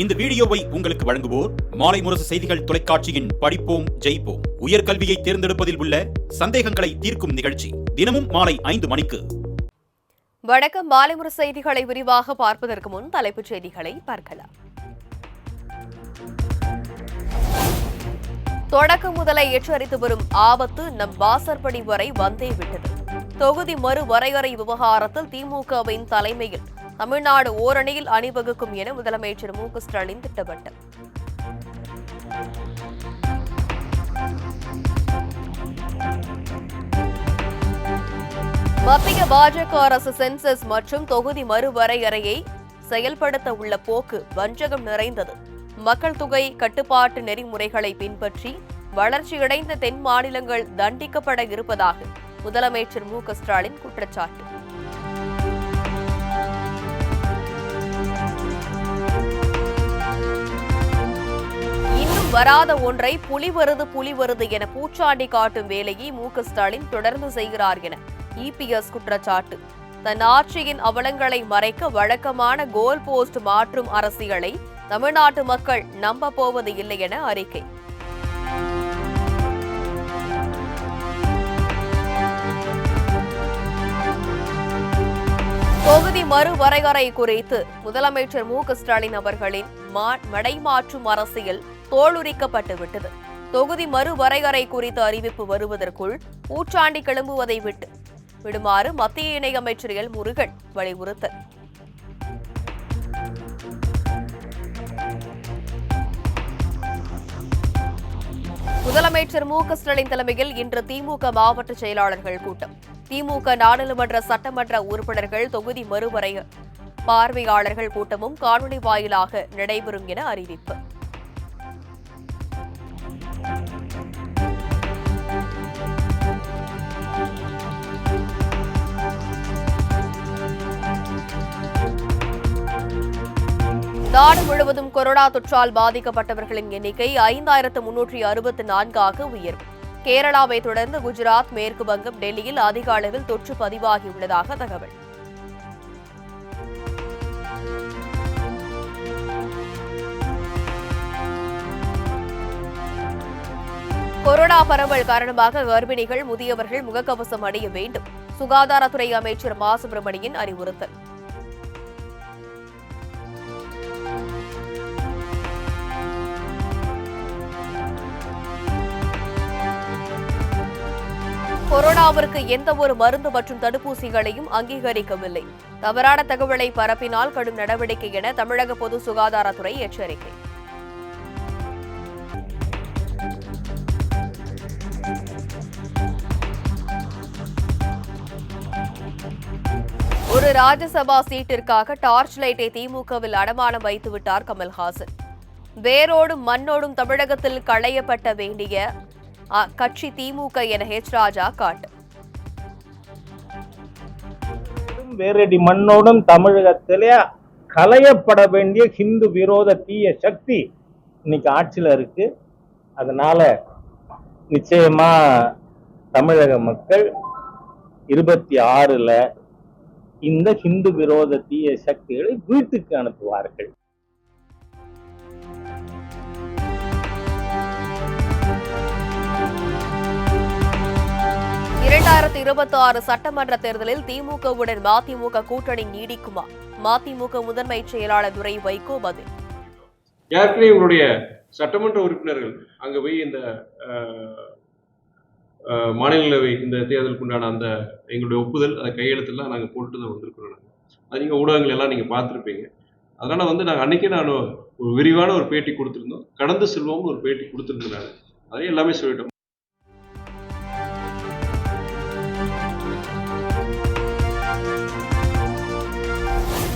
இந்த வீடியோவை உங்களுக்கு வழங்குவோர் மாலை முரசு செய்திகள் தொலைக்காட்சியின் படிப்போம் ஜெயிப்போம் உயர்கல்வியை தேர்ந்தெடுப்பதில் உள்ள சந்தேகங்களை தீர்க்கும் நிகழ்ச்சி தினமும் மாலை 5 மணிக்கு. வணக்கம். மாலை முரசு செய்திகளை விரிவாக பார்ப்பதற்கு முன் தலைப்புச் செய்திகளை பார்க்கலாம். தொடக்கம் முதலை எச்சரித்து வரும் ஆபத்து நம் வாசற்படி வரை வந்தே விட்டது. தொகுதி மறுவரையறை விவகாரத்தில் திமுகவின் தலைமையில் தமிழ்நாடு ஓரணியில் அணிவகுக்கும் என முதலமைச்சர் மு.க. ஸ்டாலின் திட்டவட்டம். மத்திய பாஜக அரசு சென்சஸ் மற்றும் தொகுதி மறுவரையறையை செயல்படுத்த உள்ள போக்கு வஞ்சகம் நிறைந்தது. மக்கள் தொகை கட்டுப்பாட்டு நெறிமுறைகளை பின்பற்றி வளர்ச்சியடைந்த தென் மாநிலங்கள் தண்டிக்கப்பட இருப்பதாக முதலமைச்சர் மு.க. ஸ்டாலின் குற்றச்சாட்டு. இன்னும் வராத ஒன்றை புலி வருது என பூச்சாண்டி காட்டும் வேலையை மு.க. ஸ்டாலின் தொடர்ந்து செய்கிறார் என இபிஎஸ் குற்றச்சாட்டு. தன் ஆட்சியின் அவலங்களை மறைக்க வழக்கமான கோல் போஸ்ட் மாற்றும் அரசியலை தமிழ்நாட்டு மக்கள் நம்ப போவது இல்லை என அறிக்கை. தொகுதி மறுவரையறை குறித்து முதலமைச்சர் மு.க. ஸ்டாலின் அவர்களின் மடைமாற்றும் அரசியல் தோலுரிக்கப்பட்டுவிட்டது. தொகுதி மறுவரையறை குறித்த அறிவிப்பு வருவதற்குள் பூச்சாண்டி கிளம்புவதை விடுமாறு மத்திய இணையமைச்சர் எல். முருகன் வலியுறுத்தல். முதலமைச்சர் மு.க. ஸ்டாலின் தலைமையில் இன்று திமுக மாவட்ட செயலாளர்கள் கூட்டம். திமுக நாடாளுமன்ற சட்டமன்ற உறுப்பினர்கள் தொகுதி மறுவரைய பார்வையாளர்கள் கூட்டமும் காணொலி வாயிலாக நடைபெறும் என அறிவிப்பு. நாடு முழுவதும் கொரோனா தொற்றால் பாதிக்கப்பட்டவர்களின் எண்ணிக்கை 5364 உயர்வு. கேரளாவை தொடர்ந்து குஜராத், மேற்கு வங்கம், டெல்லியில் அதிக அளவில் தொற்று பதிவாகியுள்ளதாக தகவல். கொரோனா பரவல் காரணமாக கர்ப்பிணிகள், முதியவர்கள் முகக்கவசம் அணிய வேண்டும். சுகாதாரத்துறை அமைச்சர் மா. சுப்பிரமணியன் அறிவுறுத்தல். கொரோனாவிற்கு எந்த ஒரு மருந்து மற்றும் தடுப்பூசிகளையும் அங்கீகரிக்கவில்லை. தவறான தகவலை பரப்பினால் கடும் நடவடிக்கை என தமிழக பொது சுகாதாரத்துறை எச்சரிக்கை. ஒரு ராஜ்யசபா சீட்டிற்காக டார்ச் லைட்டை திமுகவில் அடமானம் வைத்துவிட்டார் கமல்ஹாசன். வேரோடும் மண்ணோடும் தமிழகத்தில் களையப்பட்ட வேண்டிய கட்சி திமுக என ஹெச். ராஜா காட்டு. வேரடி மண்ணோடும் தமிழகத்திலே களையப்பட வேண்டிய ஹிந்து விரோத தீய சக்தி இன்னைக்கு ஆட்சியில இருக்கு. அதனால நிச்சயமா தமிழக மக்கள் 26ல இந்த ஹிந்து விரோத தீய சக்திகளை வீட்டுக்கு அனுப்புவார்கள். சட்டமன்ற தேர்தலில் திமுகவுடன் மதிமுக கூட்டணி நீடிக்குமா? மதிமுக முதன்மை செயலாளர் துரை வைகோ பதில். ஏற்கனவே உங்களுடைய சட்டமன்ற உறுப்பினர்கள் அங்க போய் இந்த மாநிலங்களவை இந்த தேர்தலுக்குண்டான அந்த எங்களுடைய ஒப்புதல் அந்த கையெழுத்தெல்லாம் நாங்கள் போட்டு தான் வந்திருக்கிறோம். அது நீங்கள் ஊடகங்கள் எல்லாம் நீங்கள் பார்த்துருப்பீங்க. அதனால நாங்கள் அன்னைக்கே நான் ஒரு விரிவான ஒரு பேட்டி கொடுத்துருந்தோம். கடந்து செல்வோம்னு ஒரு பேட்டி கொடுத்துருந்தேன். அதையும் எல்லாமே சொல்லிட்டோம்.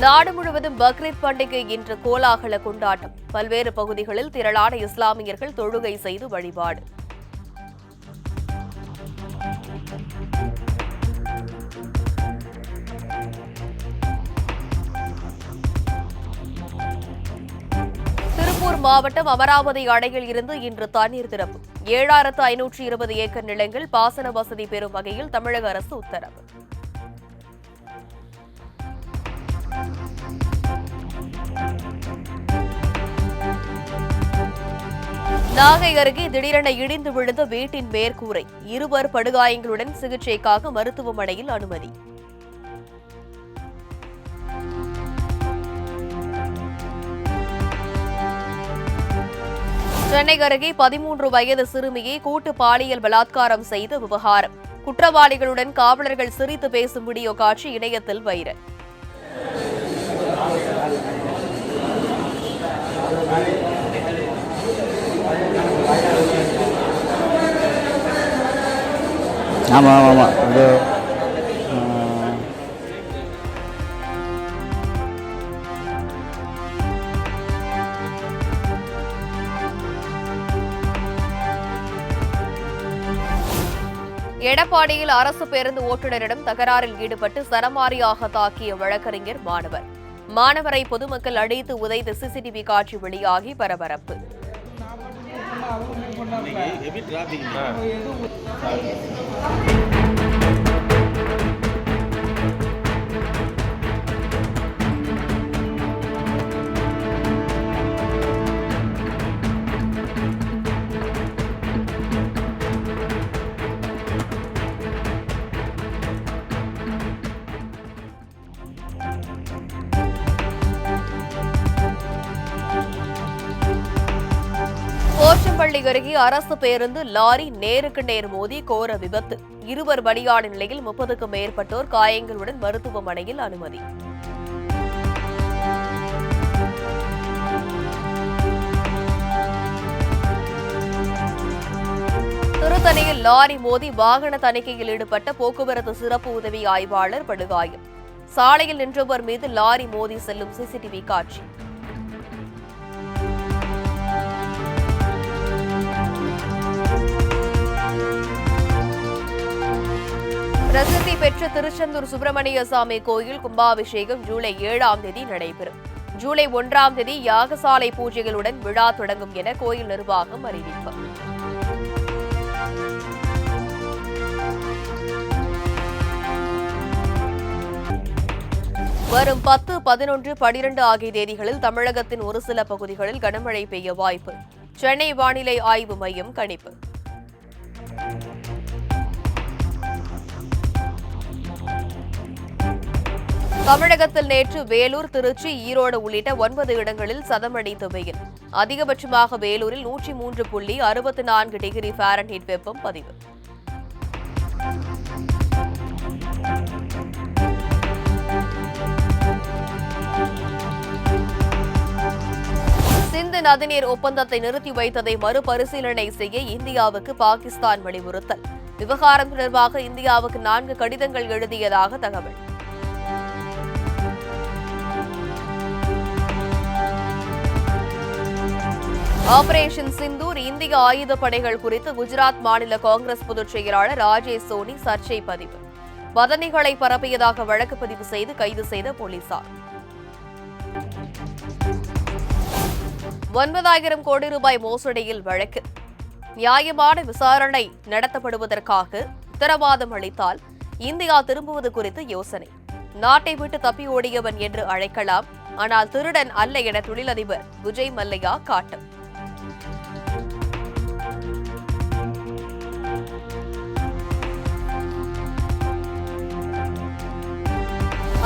நாடு முழுவதும் பக்ரீத் பண்டிகை இன்று கோலாகல கொண்டாட்டம். பல்வேறு பகுதிகளில் திரளான இஸ்லாமியர்கள் தொழுகை செய்து வழிபாடு. திருப்பூர் மாவட்டம் அமராவதி அணையில் இருந்து இன்று தண்ணீர் திறப்பு. 7520 ஏக்கர் நிலங்கள் பாசன வசதி பெறும் வகையில் தமிழக அரசு உத்தரவு. நாகை அருகே திடீரென இடிந்து விழுந்த வீட்டின் மேற்கூரை, இருவர் படுகாயங்களுடன் சிகிச்சைக்காக மருத்துவமனையில் அனுமதி. சென்னை அருகே 13 வயது சிறுமியை கூட்டு பாலியல் பலாத்காரம் செய்த விவகாரம். குற்றவாளிகளுடன் காவலர்கள் சிரித்து பேசும் வீடியோ காட்சி இணையத்தில் வைரல். எடப்பாடியில் அரசு பேருந்து ஓட்டுநரிடம் தகராறில் ஈடுபட்டு சரமாரியாக தாக்கிய வழக்கறிஞர் மாணவரை பொதுமக்கள் அடித்து உதைத்த சிசிடிவி காட்சி வெளியாகி பரபரப்பு. போச்சம்பள்ளி அருகே அரசு பேருந்து லாரி நேருக்கு நேர் மோதி கோர விபத்து. இருவர் பலியான நிலையில் 30க்கும் மேற்பட்டோர் காயங்களுடன் மருத்துவமனையில் அனுமதி. திருத்தணியில் லாரி மோதி வாகன தணிக்கையில் ஈடுபட்ட போக்குவரத்து சிறப்பு உதவி ஆய்வாளர் படுகாயம். சாலையில் நின்றவர் மீது லாரி மோதி செல்லும் சிசிடிவி காட்சி. பிரசித்தி பெற்ற திருச்செந்தூர் சுப்பிரமணிய சாமி கோயில் கும்பாபிஷேகம் ஜூலை 7ஆம் தேதி நடைபெறும். ஜூலை 1ஆம் தேதி யாகசாலை பூஜைகளுடன் விழா தொடங்கும் என கோயில் நிர்வாகம் அறிவிப்பு. வரும் 10, 11, 12 ஆகிய தேதிகளில் தமிழகத்தின் ஒரு சில பகுதிகளில் கனமழை பெய்ய வாய்ப்பு. சென்னை வானிலை ஆய்வு மையம் கணிப்பு. தமிழகத்தில் நேற்று வேலூர், திருச்சி, ஈரோடு உள்ளிட்ட 9 இடங்களில் சதமடித்த வெயில். அதிகபட்சமாக வேலூரில் 103.64 டிகிரி ஃபாரன்ஹீட் வெப்பம் பதிவு. சிந்து நதிநீர் ஒப்பந்தத்தை நிறுத்தி வைத்ததை மறுபரிசீலனை செய்ய இந்தியாவுக்கு பாகிஸ்தான் வலியுறுத்தல். விவகாரம் தொடர்பாக இந்தியாவுக்கு 4 கடிதங்கள் எழுதியதாக தகவல். ஆபரேஷன் சிந்தூர் இந்திய ஆயுதப்படைகள் குறித்து குஜராத் மாநில காங்கிரஸ் பொதுச் செயலாளர் ராஜேஷ் சோனி சர்ச்சை பதிவு. வதந்திகளை பரப்பியதாக வழக்கு பதிவு செய்து கைது செய்த போலீசார். 9,000 கோடி ரூபாய் மோசடியில் வழக்கு. நியாயமான விசாரணை நடத்தப்படுவதற்காக உத்தரவாதம் அளித்தால் இந்தியா திரும்புவது குறித்து யோசனை. நாட்டை விட்டு தப்பி ஓடியவன் என்று அழைக்கலாம், ஆனால் திருடன் அல்ல என தொழிலதிபர் விஜய் மல்லையா காட்டும்.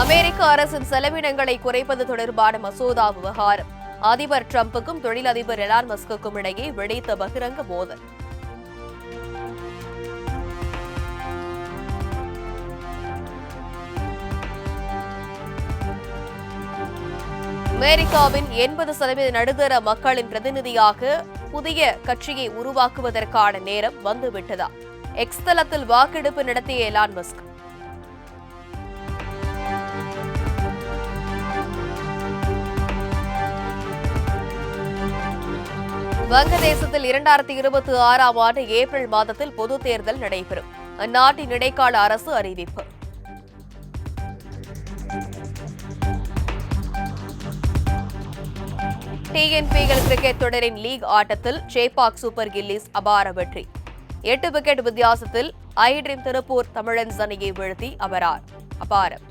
அமெரிக்க அரசின் செலவினங்களை குறைப்பது தொடர்பான மசோதா விவகாரம். அதிபர் டிரம்புக்கும் தொழிலதிபர் எலான் மஸ்குக்கும் இடையே வெடித்த பகிரங்க மோதல். அமெரிக்காவின் 80% நடுத்தர மக்களின் பிரதிநிதியாக புதிய கட்சியை உருவாக்குவதற்கான நேரம் வந்துவிட்டதா? எக்ஸ் தளத்தில் வாக்கெடுப்பு நடத்திய எலான் மஸ்க். வங்கதேசத்தில் 2026ஆம் ஆண்டு ஏப்ரல் மாதத்தில் பொதுத் தேர்தல் நடைபெறும். அந்நாட்டின் இடைக்கால அரசு அறிவிப்பு. டிஎன்பிஎல் கிரிக்கெட் தொடரின் லீக் ஆட்டத்தில் சேப்பாக் சூப்பர் கில்லிஸ் அபார வெற்றி. 8 விக்கெட் வித்தியாசத்தில் ஐ டிரீம் திருப்பூர் தமிழன்ஸ் அணியை வீழ்த்தி அபாரம்.